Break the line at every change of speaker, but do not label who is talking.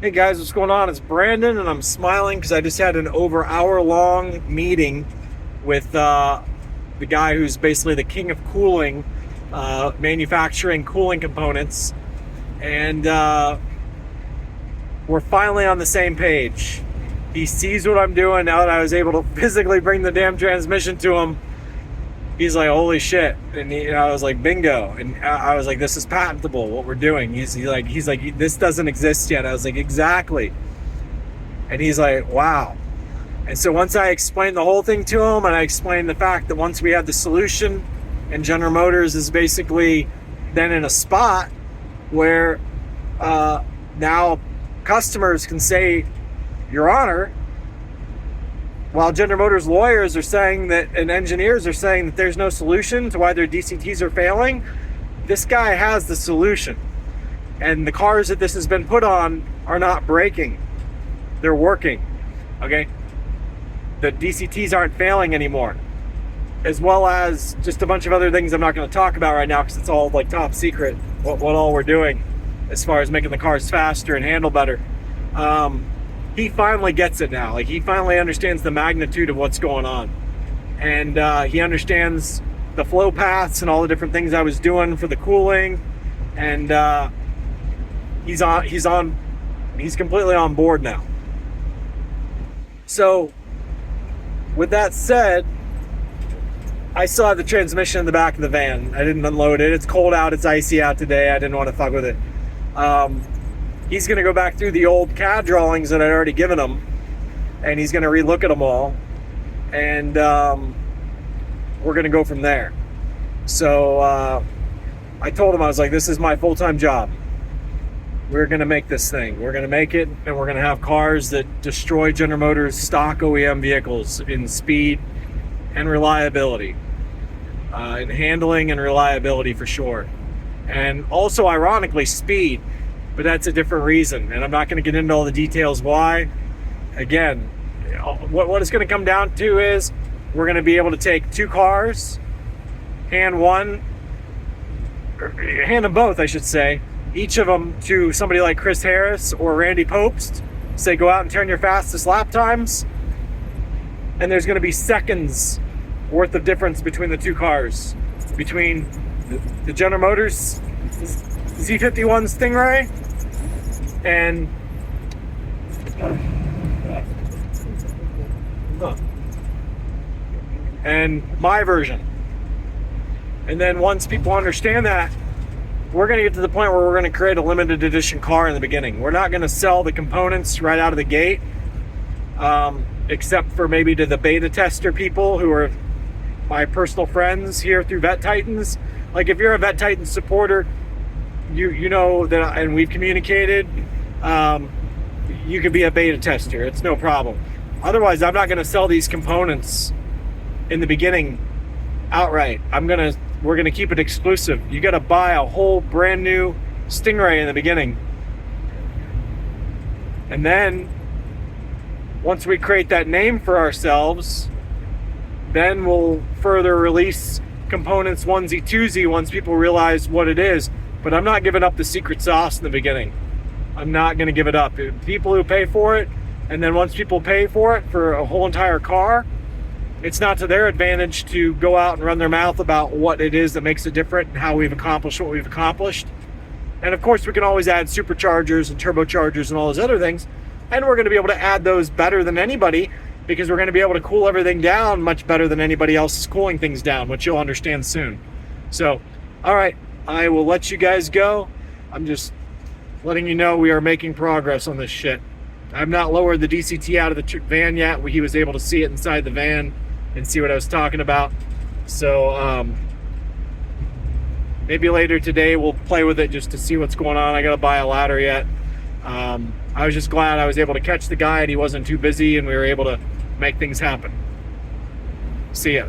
Hey guys, what's going on? It's Brandon, and I'm smiling because I just had an over hour-long meeting with the guy who's basically the king of cooling, manufacturing cooling components, and we're finally on the same page. He sees what I'm doing now that I was able to physically bring the damn transmission to him. He's like, "Holy shit!" And I was like, "Bingo!" And I was like, "This is patentable. What we're doing." He's like, "This doesn't exist yet." I was like, "Exactly." And he's like, "Wow." And so once I explained the whole thing to him, and I explained the fact that once we had the solution, and General Motors is basically then in a spot where now customers can say, "Your Honor," while General Motors lawyers are saying that, and engineers are saying that there's no solution to why their DCTs are failing, this guy has the solution. And the cars that this has been put on are not breaking. They're working. Okay? The DCTs aren't failing anymore. As well as just a bunch of other things I'm not going to talk about right now because it's all like top secret what all we're doing as far as making the cars faster and handle better. He finally gets it now. Like, he finally understands the magnitude of what's going on, and he understands the flow paths and all the different things I was doing for the cooling, and he's completely on board now. So with that said, I still have the transmission in the back of the van. I didn't unload it. It's cold out. It's icy out today. I didn't want to fuck with it. He's going to go back through the old CAD drawings that I'd already given him, and he's going to relook at them all, and we're going to go from there. So I told him, I was like, "This is my full-time job. We're going to make this thing. We're going to make it, and we're going to have cars that destroy General Motors stock OEM vehicles in speed and reliability, in handling and reliability for sure. And also, ironically, speed. But that's a different reason, and I'm not going to get into all the details why. Again, what it's going to come down to is we're going to be able to take two cars, hand them both, I should say, each of them to somebody like Chris Harris or Randy Popst, say, "Go out and turn your fastest lap times," and there's going to be seconds worth of difference between the two cars, between the General Motors Z51 Stingray and my version. And then once people understand that, we're going to get to the point where we're going to create a limited edition car in the beginning. We're not going to sell the components right out of the gate, except for maybe to the beta tester people who are my personal friends here through Vette Titans. Like, if you're a Vette Titans supporter, you know that, and we've communicated, you can be a beta tester. It's no problem. Otherwise, I'm not going to sell these components in the beginning outright. We're going to keep it exclusive. You got to buy a whole brand new Stingray in the beginning. And then once we create that name for ourselves, then we'll further release components onesie twosie once people realize what it is. But I'm not giving up the secret sauce in the beginning. I'm not going to give it up. People who pay for it, and then once people pay for it for a whole entire car, it's not to their advantage to go out and run their mouth about what it is that makes it different and how we've accomplished what we've accomplished. And of course, we can always add superchargers and turbochargers and all those other things. And we're going to be able to add those better than anybody, because we're going to be able to cool everything down much better than anybody else is cooling things down, which you'll understand soon. So, all right, I will let you guys go. I'm just letting you know we are making progress on this shit. I've not lowered the DCT out of the van yet. He was able to see it inside the van and see what I was talking about. So maybe later today we'll play with it just to see what's going on. I gotta buy a ladder yet. I was just glad I was able to catch the guy and he wasn't too busy, and we were able to make things happen. See ya.